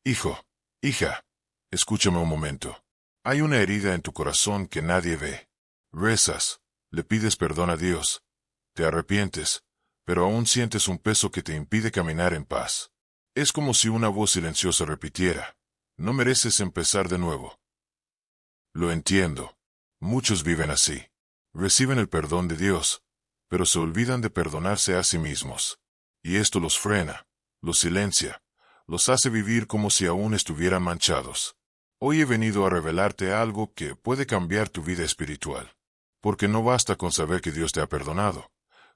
Hijo, hija, escúchame un momento. Hay una herida en tu corazón que nadie ve. Rezas, le pides perdón a Dios, te arrepientes, pero aún sientes un peso que te impide caminar en paz. Es como si una voz silenciosa repitiera: no mereces empezar de nuevo. Lo entiendo. Muchos viven así. Reciben el perdón de Dios, pero se olvidan de perdonarse a sí mismos. Y esto los frena, los silencia, los hace vivir como si aún estuvieran manchados. Hoy he venido a revelarte algo que puede cambiar tu vida espiritual. Porque no basta con saber que Dios te ha perdonado.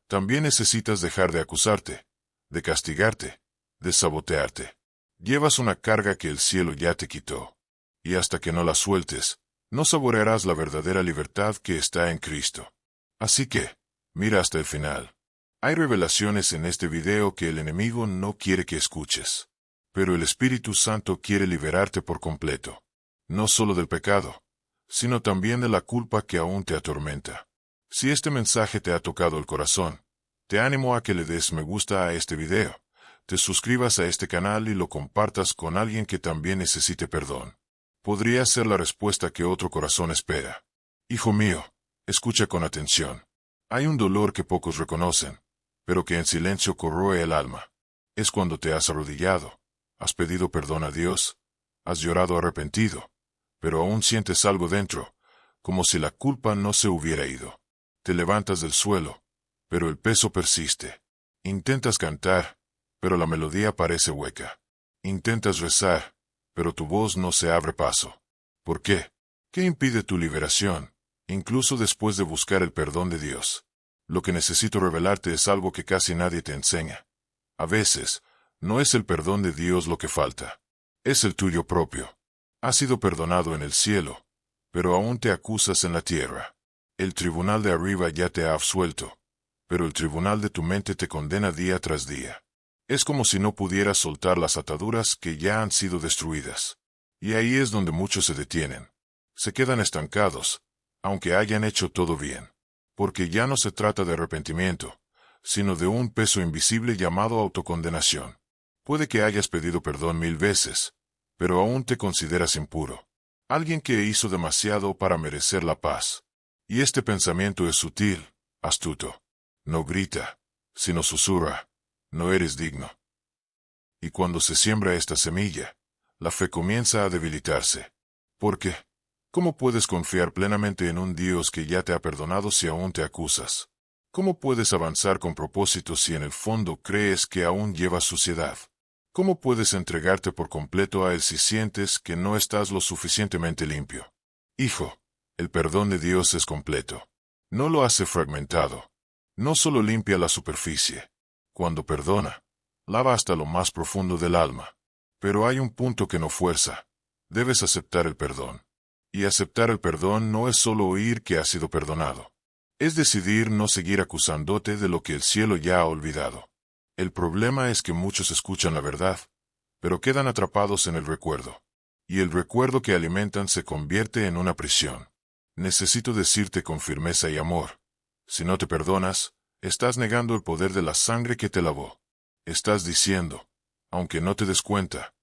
También necesitas dejar de acusarte, de castigarte, de sabotearte. Llevas una carga que el cielo ya te quitó. Y hasta que no la sueltes, no saborearás la verdadera libertad que está en Cristo. Así que, mira hasta el final. Hay revelaciones en este video que el enemigo no quiere que escuches. Pero el Espíritu Santo quiere liberarte por completo. No solo del pecado, sino también de la culpa que aún te atormenta. Si este mensaje te ha tocado el corazón, te animo a que le des me gusta a este video, te suscribas a este canal y lo compartas con alguien que también necesite perdón. Podría ser la respuesta que otro corazón espera. Hijo mío, escucha con atención. Hay un dolor que pocos reconocen, pero que en silencio corroe el alma. Es cuando te has arrodillado, has pedido perdón a Dios, has llorado arrepentido, pero aún sientes algo dentro, como si la culpa no se hubiera ido. Te levantas del suelo, pero el peso persiste. Intentas cantar, pero la melodía parece hueca. Intentas rezar, pero tu voz no se abre paso. ¿Por qué? ¿Qué impide tu liberación, incluso después de buscar el perdón de Dios? Lo que necesito revelarte es algo que casi nadie te enseña. A veces, no es el perdón de Dios lo que falta. Es el tuyo propio. Has sido perdonado en el cielo, pero aún te acusas en la tierra. El tribunal de arriba ya te ha absuelto, pero el tribunal de tu mente te condena día tras día. Es como si no pudieras soltar las ataduras que ya han sido destruidas. Y ahí es donde muchos se detienen. Se quedan estancados, aunque hayan hecho todo bien. Porque ya no se trata de arrepentimiento, sino de un peso invisible llamado autocondenación. Puede que hayas pedido perdón 1000 veces, pero aún te consideras impuro. Alguien que hizo demasiado para merecer la paz. Y este pensamiento es sutil, astuto. No grita, sino susurra: no eres digno. Y cuando se siembra esta semilla, la fe comienza a debilitarse. ¿Por qué? ¿Cómo puedes confiar plenamente en un Dios que ya te ha perdonado si aún te acusas? ¿Cómo puedes avanzar con propósito si en el fondo crees que aún llevas suciedad? ¿Cómo puedes entregarte por completo a Él si sientes que no estás lo suficientemente limpio? Hijo, el perdón de Dios es completo. No lo hace fragmentado. No solo limpia la superficie. Cuando perdona, lava hasta lo más profundo del alma. Pero hay un punto que no fuerza. Debes aceptar el perdón. Y aceptar el perdón no es solo oír que has sido perdonado. Es decidir no seguir acusándote de lo que el cielo ya ha olvidado. El problema es que muchos escuchan la verdad, pero quedan atrapados en el recuerdo. Y el recuerdo que alimentan se convierte en una prisión. Necesito decirte con firmeza y amor: si no te perdonas, estás negando el poder de la sangre que te lavó. Estás diciendo, aunque no te des cuenta,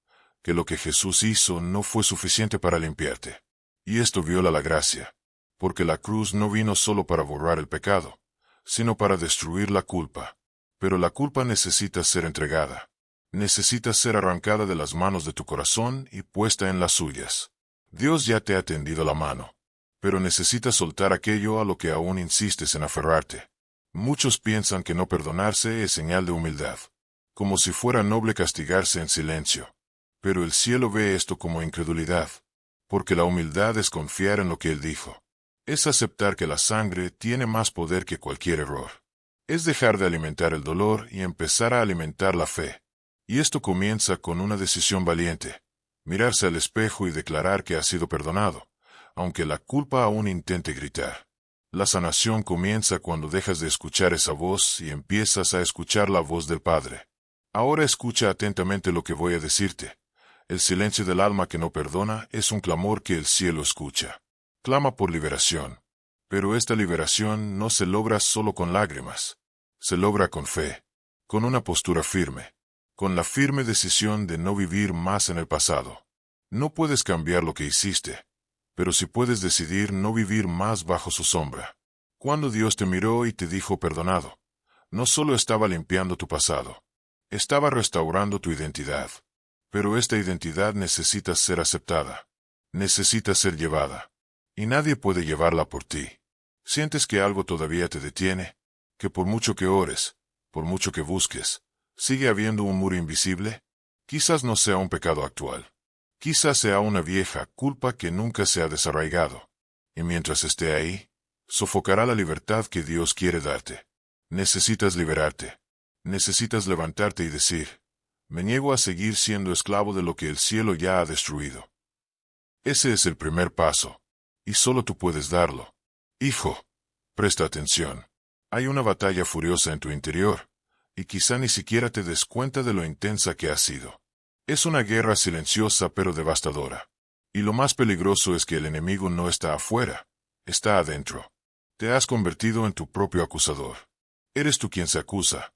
que lo que Jesús hizo no fue suficiente para limpiarte. Y esto viola la gracia, porque la cruz no vino solo para borrar el pecado, sino para destruir la culpa. Pero la culpa necesita ser entregada. Necesita ser arrancada de las manos de tu corazón y puesta en las suyas. Dios ya te ha tendido la mano, pero necesitas soltar aquello a lo que aún insistes en aferrarte. Muchos piensan que no perdonarse es señal de humildad, como si fuera noble castigarse en silencio. Pero el cielo ve esto como incredulidad, porque la humildad es confiar en lo que Él dijo. Es aceptar que la sangre tiene más poder que cualquier error. Es dejar de alimentar el dolor y empezar a alimentar la fe. Y esto comienza con una decisión valiente: mirarse al espejo y declarar que ha sido perdonado, aunque la culpa aún intente gritar. La sanación comienza cuando dejas de escuchar esa voz y empiezas a escuchar la voz del Padre. Ahora escucha atentamente lo que voy a decirte. El silencio del alma que no perdona es un clamor que el cielo escucha. Clama por liberación. Pero esta liberación no se logra solo con lágrimas. Se logra con fe, con una postura firme, con la firme decisión de no vivir más en el pasado. No puedes cambiar lo que hiciste, pero sí puedes decidir no vivir más bajo su sombra. Cuando Dios te miró y te dijo perdonado, no solo estaba limpiando tu pasado, estaba restaurando tu identidad. Pero esta identidad necesita ser aceptada, necesita ser llevada, y nadie puede llevarla por ti. ¿Sientes que algo todavía te detiene? ¿Que por mucho que ores, por mucho que busques, sigue habiendo un muro invisible? Quizás no sea un pecado actual. Quizás sea una vieja culpa que nunca se ha desarraigado. Y mientras esté ahí, sofocará la libertad que Dios quiere darte. Necesitas liberarte. Necesitas levantarte y decir: me niego a seguir siendo esclavo de lo que el cielo ya ha destruido. Ese es el primer paso, y solo tú puedes darlo. Hijo, presta atención. Hay una batalla furiosa en tu interior, y quizá ni siquiera te des cuenta de lo intensa que ha sido. Es una guerra silenciosa pero devastadora. Y lo más peligroso es que el enemigo no está afuera, está adentro. Te has convertido en tu propio acusador. Eres tú quien se acusa,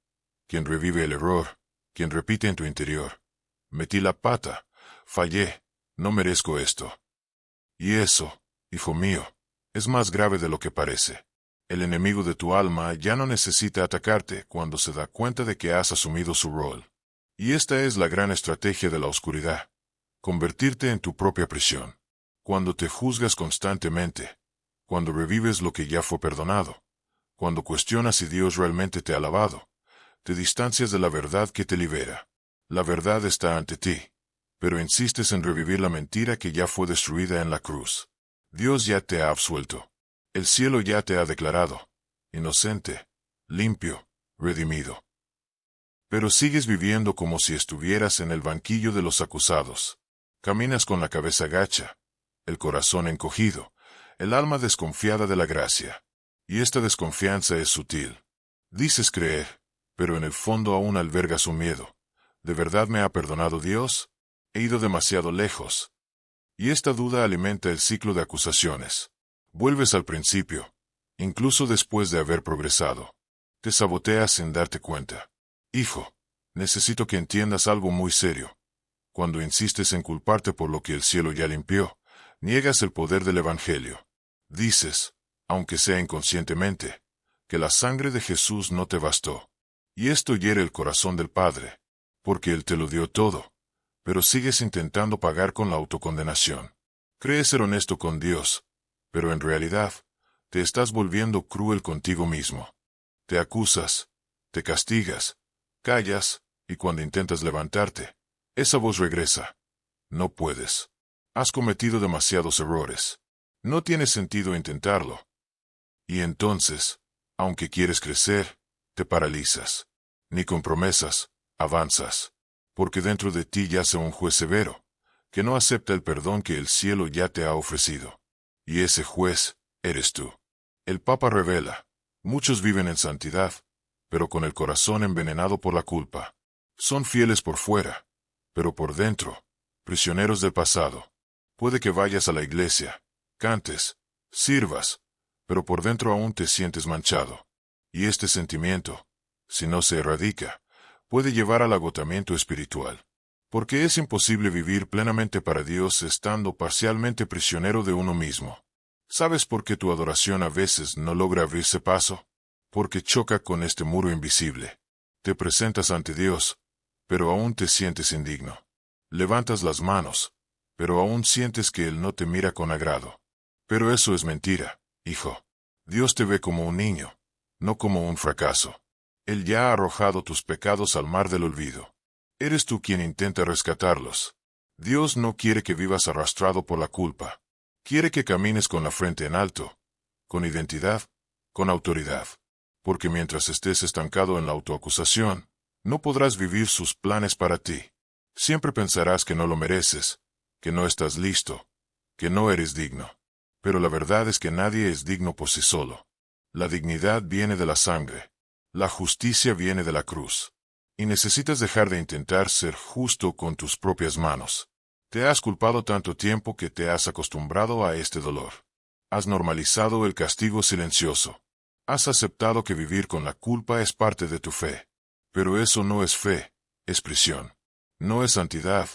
quien revive el error, quien repite en tu interior: metí la pata, fallé, no merezco esto. Y eso, hijo mío, es más grave de lo que parece. El enemigo de tu alma ya no necesita atacarte cuando se da cuenta de que has asumido su rol. Y esta es la gran estrategia de la oscuridad: convertirte en tu propia prisión. Cuando te juzgas constantemente, cuando revives lo que ya fue perdonado, cuando cuestionas si Dios realmente te ha lavado, te distancias de la verdad que te libera. La verdad está ante ti, pero insistes en revivir la mentira que ya fue destruida en la cruz. Dios ya te ha absuelto. El cielo ya te ha declarado inocente, limpio, redimido. Pero sigues viviendo como si estuvieras en el banquillo de los acusados. Caminas con la cabeza gacha, el corazón encogido, el alma desconfiada de la gracia. Y esta desconfianza es sutil. Dices creer, pero en el fondo aún albergas un miedo. ¿De verdad me ha perdonado Dios? He ido demasiado lejos. Y esta duda alimenta el ciclo de acusaciones. Vuelves al principio, incluso después de haber progresado. Te saboteas sin darte cuenta. Hijo, necesito que entiendas algo muy serio. Cuando insistes en culparte por lo que el cielo ya limpió, niegas el poder del Evangelio. Dices, aunque sea inconscientemente, que la sangre de Jesús no te bastó. Y esto hiere el corazón del Padre, porque Él te lo dio todo, pero sigues intentando pagar con la autocondenación. Crees ser honesto con Dios, pero en realidad, te estás volviendo cruel contigo mismo. Te acusas, te castigas, callas, y cuando intentas levantarte, esa voz regresa: no puedes. Has cometido demasiados errores. No tiene sentido intentarlo. Y entonces, aunque quieres crecer, te paralizas. Ni con promesas avanzas, porque dentro de ti yace un juez severo, que no acepta el perdón que el cielo ya te ha ofrecido. Y ese juez eres tú. El Papa revela: muchos viven en santidad, pero con el corazón envenenado por la culpa. Son fieles por fuera, pero por dentro, prisioneros del pasado. Puede que vayas a la iglesia, cantes, sirvas, pero por dentro aún te sientes manchado. Y este sentimiento, si no se erradica, puede llevar al agotamiento espiritual. Porque es imposible vivir plenamente para Dios estando parcialmente prisionero de uno mismo. ¿Sabes por qué tu adoración a veces no logra abrirse paso? Porque choca con este muro invisible. Te presentas ante Dios, pero aún te sientes indigno. Levantas las manos, pero aún sientes que Él no te mira con agrado. Pero eso es mentira, hijo. Dios te ve como un niño, no como un fracaso. Él ya ha arrojado tus pecados al mar del olvido. Eres tú quien intenta rescatarlos. Dios no quiere que vivas arrastrado por la culpa. Quiere que camines con la frente en alto, con identidad, con autoridad. Porque mientras estés estancado en la autoacusación, no podrás vivir sus planes para ti. Siempre pensarás que no lo mereces, que no estás listo, que no eres digno. Pero la verdad es que nadie es digno por sí solo. La dignidad viene de la sangre. La justicia viene de la cruz. Y necesitas dejar de intentar ser justo con tus propias manos. Te has culpado tanto tiempo que te has acostumbrado a este dolor. Has normalizado el castigo silencioso. Has aceptado que vivir con la culpa es parte de tu fe. Pero eso no es fe, Es prisión. No es santidad,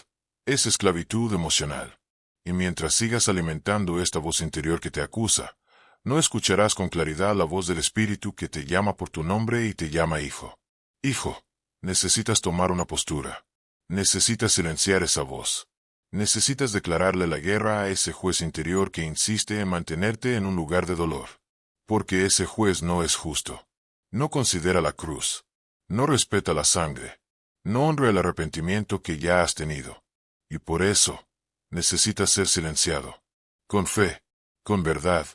es esclavitud emocional. Y mientras sigas alimentando esta voz interior que te acusa, no escucharás con claridad la voz del Espíritu que te llama por tu nombre y te llama hijo. Hijo, necesitas tomar una postura. Necesitas silenciar esa voz. Necesitas declararle la guerra a ese juez interior que insiste en mantenerte en un lugar de dolor. Porque ese juez no es justo. No considera la cruz. No respeta la sangre. No honra el arrepentimiento que ya has tenido. Y por eso, necesitas ser silenciado. Con fe, con verdad,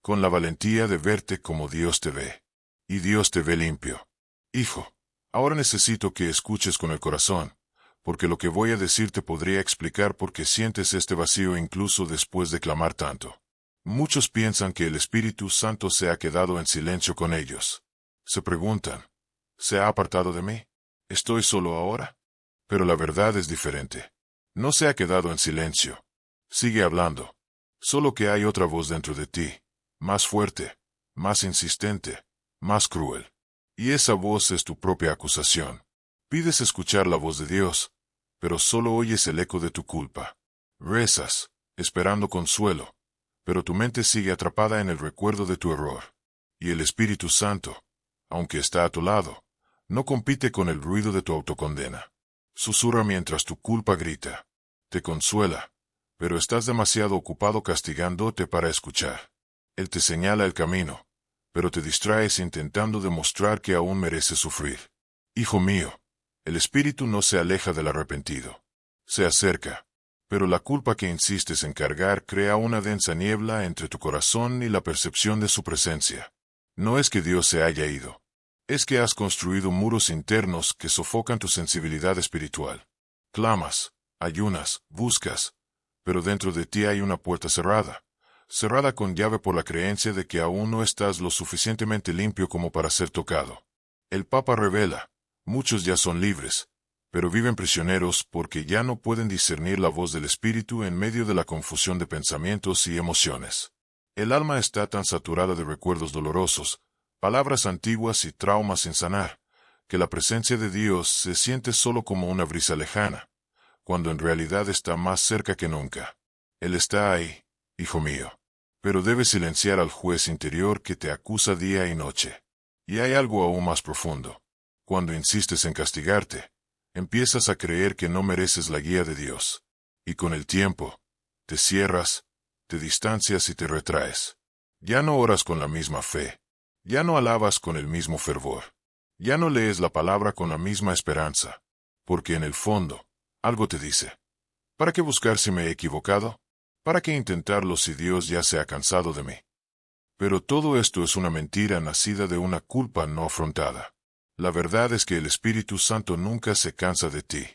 con la valentía de verte como Dios te ve. Y Dios te ve limpio. Hijo, ahora necesito que escuches con el corazón, porque lo que voy a decirte podría explicar por qué sientes este vacío incluso después de clamar tanto. Muchos piensan que el Espíritu Santo se ha quedado en silencio con ellos. Se preguntan, ¿se ha apartado de mí? ¿Estoy solo ahora? Pero la verdad es diferente. No se ha quedado en silencio. Sigue hablando. Solo que hay otra voz dentro de ti, más fuerte, más insistente, más cruel. Y esa voz es tu propia acusación. Pides escuchar la voz de Dios, pero solo oyes el eco de tu culpa. Rezas, esperando consuelo, pero tu mente sigue atrapada en el recuerdo de tu error. Y el Espíritu Santo, aunque está a tu lado, no compite con el ruido de tu autocondena. Susurra mientras tu culpa grita. Te consuela, pero estás demasiado ocupado castigándote para escuchar. Él te señala el camino, pero te distraes intentando demostrar que aún mereces sufrir. Hijo mío, el Espíritu no se aleja del arrepentido. Se acerca, pero la culpa que insistes en cargar crea una densa niebla entre tu corazón y la percepción de su presencia. No es que Dios se haya ido. Es que has construido muros internos que sofocan tu sensibilidad espiritual. Clamas, ayunas, buscas, pero dentro de ti hay una puerta cerrada. Cerrada con llave por la creencia de que aún no estás lo suficientemente limpio como para ser tocado. El Papa revela, muchos ya son libres, pero viven prisioneros porque ya no pueden discernir la voz del Espíritu en medio de la confusión de pensamientos y emociones. El alma está tan saturada de recuerdos dolorosos, palabras antiguas y traumas sin sanar, que la presencia de Dios se siente solo como una brisa lejana, cuando en realidad está más cerca que nunca. Él está ahí, hijo mío, pero debes silenciar al juez interior que te acusa día y noche. Y hay algo aún más profundo. Cuando insistes en castigarte, empiezas a creer que no mereces la guía de Dios. Y con el tiempo, te cierras, te distancias y te retraes. Ya no oras con la misma fe. Ya no alabas con el mismo fervor. Ya no lees la palabra con la misma esperanza. Porque en el fondo, algo te dice: ¿para qué buscar si me he equivocado? ¿Para qué intentarlo si Dios ya se ha cansado de mí? Pero todo esto es una mentira nacida de una culpa no afrontada. La verdad es que el Espíritu Santo nunca se cansa de ti,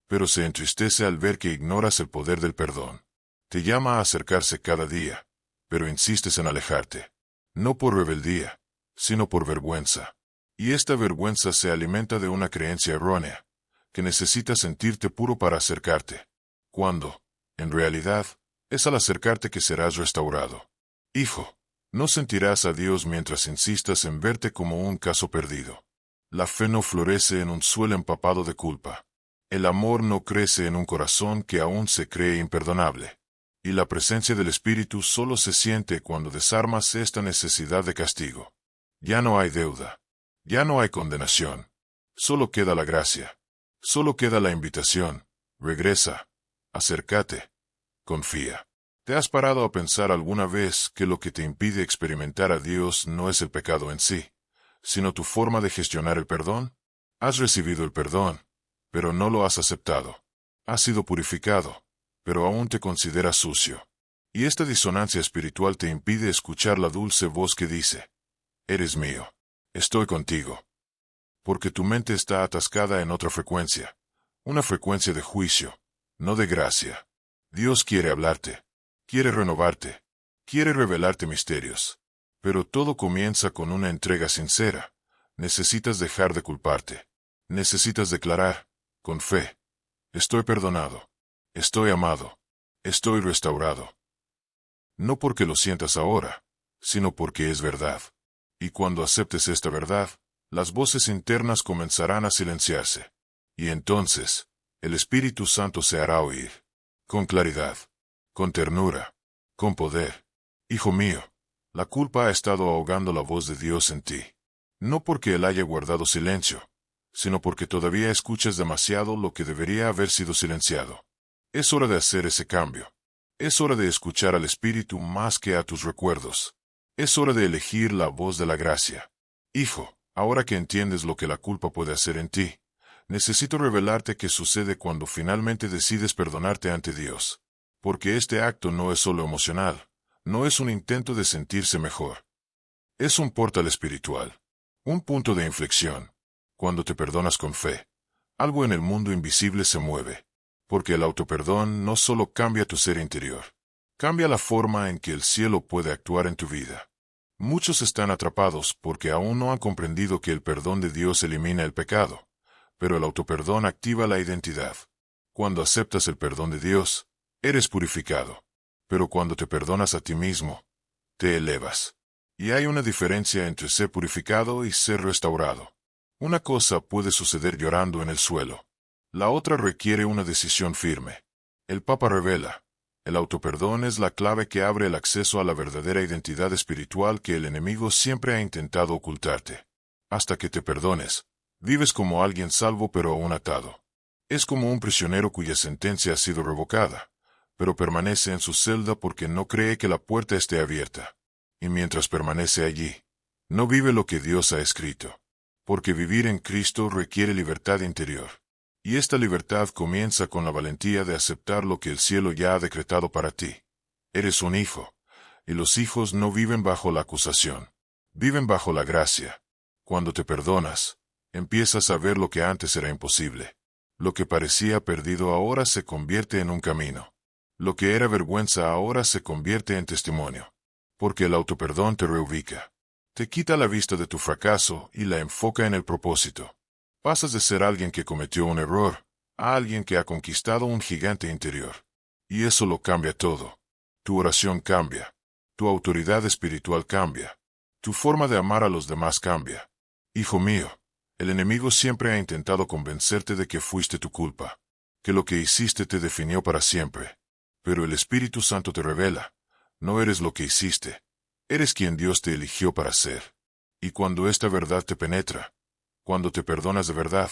pero se entristece al ver que ignoras el poder del perdón. Te llama a acercarse cada día, pero insistes en alejarte. No por rebeldía, sino por vergüenza. Y esta vergüenza se alimenta de una creencia errónea, que necesitas sentirte puro para acercarte, cuando, en realidad, es al acercarte que serás restaurado. Hijo, no sentirás a Dios mientras insistas en verte como un caso perdido. La fe no florece en un suelo empapado de culpa. El amor no crece en un corazón que aún se cree imperdonable. Y la presencia del Espíritu solo se siente cuando desarmas esta necesidad de castigo. Ya no hay deuda. Ya no hay condenación. Solo queda la gracia. Solo queda la invitación. Regresa. Acércate. Confía. ¿Te has parado a pensar alguna vez que lo que te impide experimentar a Dios no es el pecado en sí, sino tu forma de gestionar el perdón? Has recibido el perdón, pero no lo has aceptado. Has sido purificado, pero aún te consideras sucio. Y esta disonancia espiritual te impide escuchar la dulce voz que dice: eres mío. Estoy contigo. Porque tu mente está atascada en otra frecuencia. Una frecuencia de juicio, no de gracia. Dios quiere hablarte. Quiere renovarte. Quiere revelarte misterios. Pero todo comienza con una entrega sincera. Necesitas dejar de culparte. Necesitas declarar, con fe: estoy perdonado. Estoy amado. Estoy restaurado. No porque lo sientas ahora, sino porque es verdad. Y cuando aceptes esta verdad, las voces internas comenzarán a silenciarse. Y entonces, el Espíritu Santo se hará oír. Con claridad. Con ternura. Con poder. Hijo mío, la culpa ha estado ahogando la voz de Dios en ti. No porque Él haya guardado silencio, sino porque todavía escuchas demasiado lo que debería haber sido silenciado. Es hora de hacer ese cambio. Es hora de escuchar al Espíritu más que a tus recuerdos. Es hora de elegir la voz de la gracia. Hijo, ahora que entiendes lo que la culpa puede hacer en ti, necesito revelarte qué sucede cuando finalmente decides perdonarte ante Dios. Porque este acto no es solo emocional, no es un intento de sentirse mejor. Es un portal espiritual. Un punto de inflexión. Cuando te perdonas con fe, algo en el mundo invisible se mueve. Porque el autoperdón no solo cambia tu ser interior, cambia la forma en que el cielo puede actuar en tu vida. Muchos están atrapados porque aún no han comprendido que el perdón de Dios elimina el pecado, pero el autoperdón activa la identidad. Cuando aceptas el perdón de Dios, eres purificado. Pero cuando te perdonas a ti mismo, te elevas. Y hay una diferencia entre ser purificado y ser restaurado. Una cosa puede suceder llorando en el suelo. La otra requiere una decisión firme. El Papa revela, el autoperdón es la clave que abre el acceso a la verdadera identidad espiritual que el enemigo siempre ha intentado ocultarte. Hasta que te perdones, vives como alguien salvo pero aún atado. Es como un prisionero cuya sentencia ha sido revocada, pero permanece en su celda porque no cree que la puerta esté abierta. Y mientras permanece allí, no vive lo que Dios ha escrito. Porque vivir en Cristo requiere libertad interior. Y esta libertad comienza con la valentía de aceptar lo que el cielo ya ha decretado para ti. Eres un hijo, y los hijos no viven bajo la acusación, viven bajo la gracia. Cuando te perdonas, empiezas a ver lo que antes era imposible. Lo que parecía perdido ahora se convierte en un camino. Lo que era vergüenza ahora se convierte en testimonio. Porque el autoperdón te reubica. Te quita la vista de tu fracaso y la enfoca en el propósito. Pasas de ser alguien que cometió un error, a alguien que ha conquistado un gigante interior. Y eso lo cambia todo. Tu oración cambia. Tu autoridad espiritual cambia. Tu forma de amar a los demás cambia. Hijo mío, el enemigo siempre ha intentado convencerte de que fuiste tu culpa, que lo que hiciste te definió para siempre. Pero el Espíritu Santo te revela, no eres lo que hiciste, eres quien Dios te eligió para ser. Y cuando esta verdad te penetra, cuando te perdonas de verdad,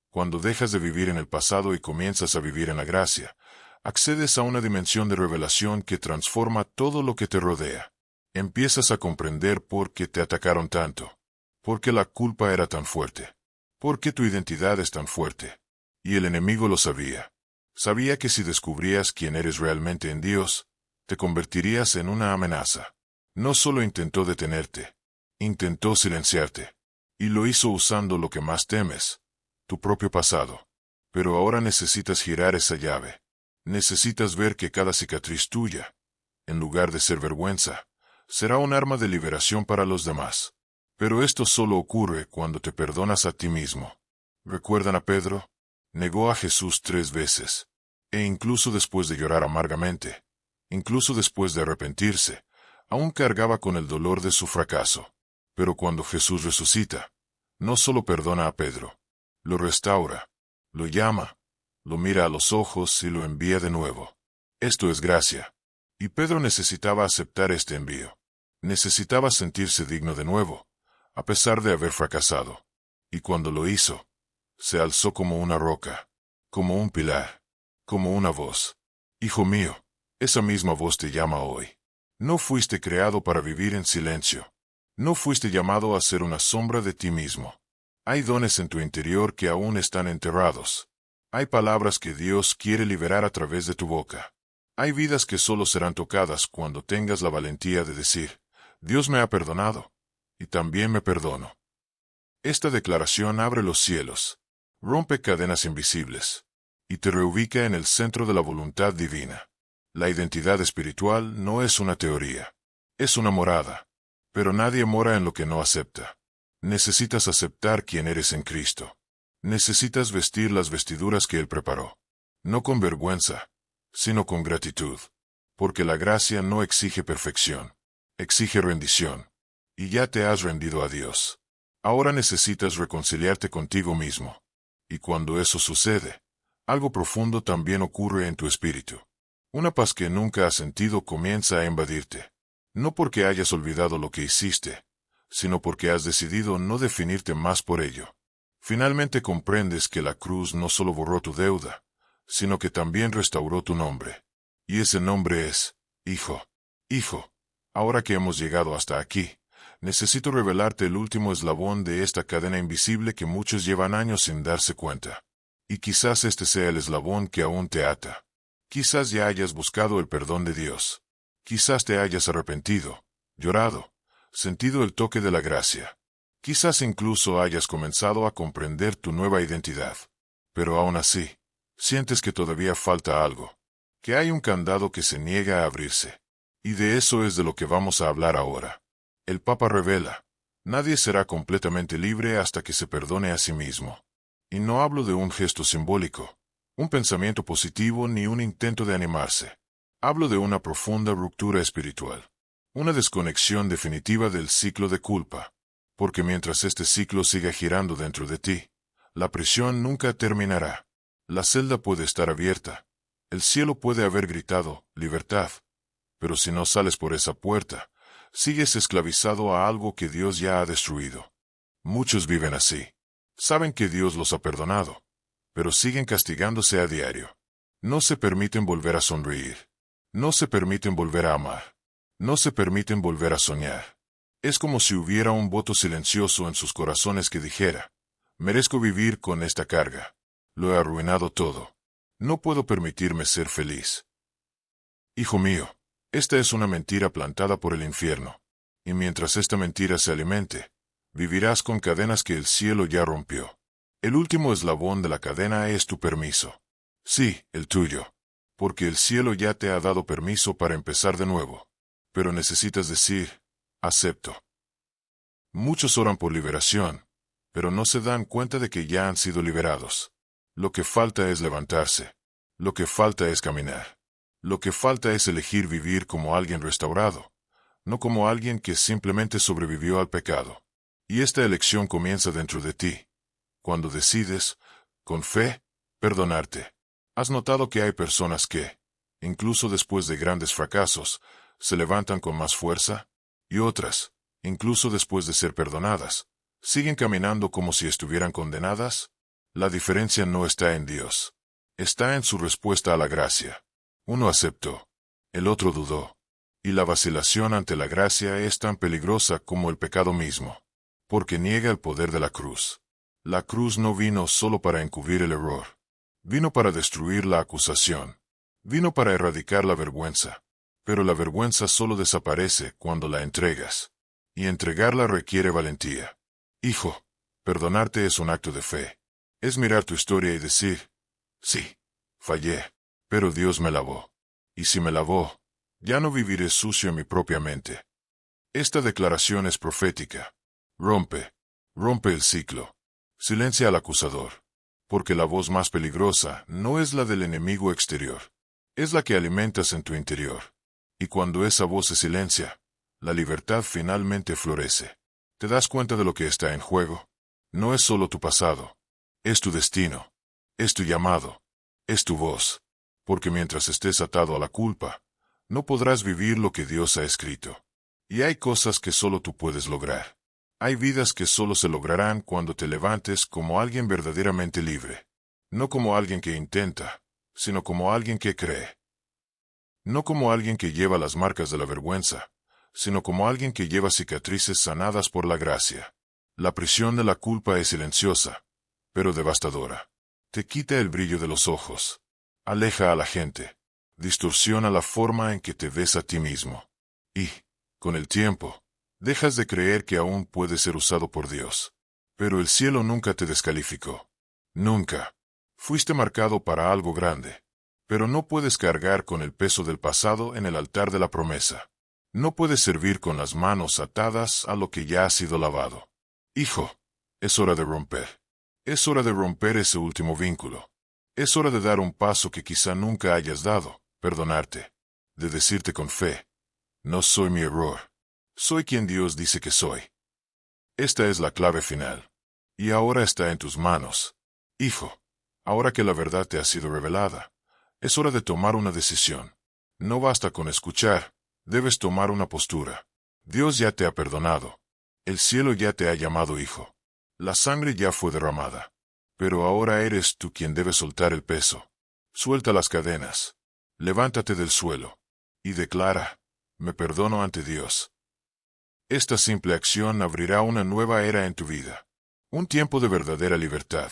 cuando dejas de vivir en el pasado y comienzas a vivir en la gracia, accedes a una dimensión de revelación que transforma todo lo que te rodea. Empiezas a comprender por qué te atacaron tanto, por qué la culpa era tan fuerte, por qué tu identidad es tan fuerte. Y el enemigo lo sabía. Sabía que si descubrías quién eres realmente en Dios, te convertirías en una amenaza. No solo intentó detenerte, intentó silenciarte. Y lo hizo usando lo que más temes, tu propio pasado. Pero ahora necesitas girar esa llave. Necesitas ver que cada cicatriz tuya, en lugar de ser vergüenza, será un arma de liberación para los demás. Pero esto solo ocurre cuando te perdonas a ti mismo. ¿Recuerdan a Pedro? Negó a Jesús 3 veces. E incluso después de llorar amargamente, incluso después de arrepentirse, aún cargaba con el dolor de su fracaso. Pero cuando Jesús resucita, no solo perdona a Pedro, lo restaura, lo llama, lo mira a los ojos y lo envía de nuevo. Esto es gracia. Y Pedro necesitaba aceptar este envío. Necesitaba sentirse digno de nuevo, a pesar de haber fracasado. Y cuando lo hizo, se alzó como una roca, como un pilar, como una voz. Hijo mío, esa misma voz te llama hoy. No fuiste creado para vivir en silencio. No fuiste llamado a ser una sombra de ti mismo. Hay dones en tu interior que aún están enterrados. Hay palabras que Dios quiere liberar a través de tu boca. Hay vidas que solo serán tocadas cuando tengas la valentía de decir, Dios me ha perdonado, y también me perdono. Esta declaración abre los cielos, rompe cadenas invisibles, y te reubica en el centro de la voluntad divina. La identidad espiritual no es una teoría, es una morada. Pero nadie mora en lo que no acepta. Necesitas aceptar quién eres en Cristo. Necesitas vestir las vestiduras que Él preparó. No con vergüenza, sino con gratitud. Porque la gracia no exige perfección, exige rendición. Y ya te has rendido a Dios. Ahora necesitas reconciliarte contigo mismo. Y cuando eso sucede, algo profundo también ocurre en tu espíritu. Una paz que nunca has sentido comienza a invadirte. No porque hayas olvidado lo que hiciste, sino porque has decidido no definirte más por ello. Finalmente comprendes que la cruz no solo borró tu deuda, sino que también restauró tu nombre. Y ese nombre es, Hijo. Hijo, ahora que hemos llegado hasta aquí, necesito revelarte el último eslabón de esta cadena invisible que muchos llevan años sin darse cuenta. Y quizás este sea el eslabón que aún te ata. Quizás ya hayas buscado el perdón de Dios. Quizás te hayas arrepentido, llorado, sentido el toque de la gracia. Quizás incluso hayas comenzado a comprender tu nueva identidad. Pero aún así, sientes que todavía falta algo, que hay un candado que se niega a abrirse. Y de eso es de lo que vamos a hablar ahora. El Papa revela, nadie será completamente libre hasta que se perdone a sí mismo. Y no hablo de un gesto simbólico, un pensamiento positivo ni un intento de animarse. Hablo de una profunda ruptura espiritual, una desconexión definitiva del ciclo de culpa, porque mientras este ciclo siga girando dentro de ti, la prisión nunca terminará. La celda puede estar abierta, el cielo puede haber gritado, libertad, pero si no sales por esa puerta, sigues esclavizado a algo que Dios ya ha destruido. Muchos viven así. Saben que Dios los ha perdonado, pero siguen castigándose a diario. No se permiten volver a sonreír. No se permiten volver a amar. No se permiten volver a soñar. Es como si hubiera un voto silencioso en sus corazones que dijera, merezco vivir con esta carga. Lo he arruinado todo. No puedo permitirme ser feliz. Hijo mío, esta es una mentira plantada por el infierno. Y mientras esta mentira se alimente, vivirás con cadenas que el cielo ya rompió. El último eslabón de la cadena es tu permiso. Sí, el tuyo. Porque el cielo ya te ha dado permiso para empezar de nuevo. Pero necesitas decir, acepto. Muchos oran por liberación, pero no se dan cuenta de que ya han sido liberados. Lo que falta es levantarse. Lo que falta es caminar. Lo que falta es elegir vivir como alguien restaurado, no como alguien que simplemente sobrevivió al pecado. Y esta elección comienza dentro de ti, cuando decides, con fe, perdonarte. ¿Has notado que hay personas que, incluso después de grandes fracasos, se levantan con más fuerza? Y otras, incluso después de ser perdonadas, siguen caminando como si estuvieran condenadas? La diferencia no está en Dios. Está en su respuesta a la gracia. Uno aceptó, el otro dudó. Y la vacilación ante la gracia es tan peligrosa como el pecado mismo, porque niega el poder de la cruz. La cruz no vino solo para encubrir el error. Vino para destruir la acusación. Vino para erradicar la vergüenza. Pero la vergüenza solo desaparece cuando la entregas. Y entregarla requiere valentía. Hijo, perdonarte es un acto de fe. Es mirar tu historia y decir, sí, fallé, pero Dios me lavó. Y si me lavó, ya no viviré sucio en mi propia mente. Esta declaración es profética. Rompe el ciclo. Silencia al acusador. Porque la voz más peligrosa no es la del enemigo exterior. Es la que alimentas en tu interior. Y cuando esa voz se silencia, la libertad finalmente florece. ¿Te das cuenta de lo que está en juego? No es solo tu pasado. Es tu destino. Es tu llamado. Es tu voz. Porque mientras estés atado a la culpa, no podrás vivir lo que Dios ha escrito. Y hay cosas que solo tú puedes lograr. Hay vidas que solo se lograrán cuando te levantes como alguien verdaderamente libre. No como alguien que intenta, sino como alguien que cree. No como alguien que lleva las marcas de la vergüenza, sino como alguien que lleva cicatrices sanadas por la gracia. La prisión de la culpa es silenciosa, pero devastadora. Te quita el brillo de los ojos. Aleja a la gente. Distorsiona la forma en que te ves a ti mismo. Y, con el tiempo, dejas de creer que aún puedes ser usado por Dios. Pero el cielo nunca te descalificó. Nunca. Fuiste marcado para algo grande. Pero no puedes cargar con el peso del pasado en el altar de la promesa. No puedes servir con las manos atadas a lo que ya ha sido lavado. Hijo, es hora de romper. Es hora de romper ese último vínculo. Es hora de dar un paso que quizá nunca hayas dado, perdonarte. De decirte con fe, no soy mi error. Soy quien Dios dice que soy. Esta es la clave final. Y ahora está en tus manos. Hijo, ahora que la verdad te ha sido revelada, es hora de tomar una decisión. No basta con escuchar, debes tomar una postura. Dios ya te ha perdonado. El cielo ya te ha llamado hijo. La sangre ya fue derramada. Pero ahora eres tú quien debe soltar el peso. Suelta las cadenas. Levántate del suelo. Y declara, me perdono ante Dios. Esta simple acción abrirá una nueva era en tu vida. Un tiempo de verdadera libertad.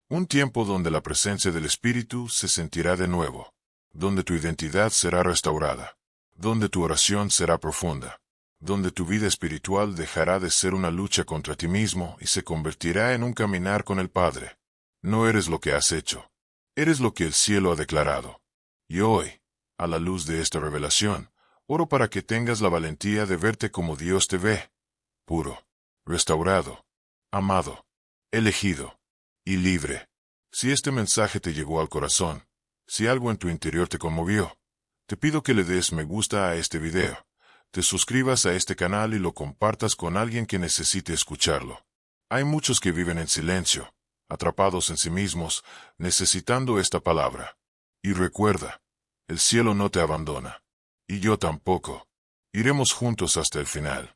Un tiempo donde la presencia del Espíritu se sentirá de nuevo. Donde tu identidad será restaurada. Donde tu oración será profunda. Donde tu vida espiritual dejará de ser una lucha contra ti mismo y se convertirá en un caminar con el Padre. No eres lo que has hecho. Eres lo que el cielo ha declarado. Y hoy, a la luz de esta revelación, oro para que tengas la valentía de verte como Dios te ve. Puro, restaurado, amado, elegido y libre. Si este mensaje te llegó al corazón, si algo en tu interior te conmovió, te pido que le des me gusta a este video, te suscribas a este canal y lo compartas con alguien que necesite escucharlo. Hay muchos que viven en silencio, atrapados en sí mismos, necesitando esta palabra. Y recuerda, el cielo no te abandona. Y yo tampoco. Iremos juntos hasta el final.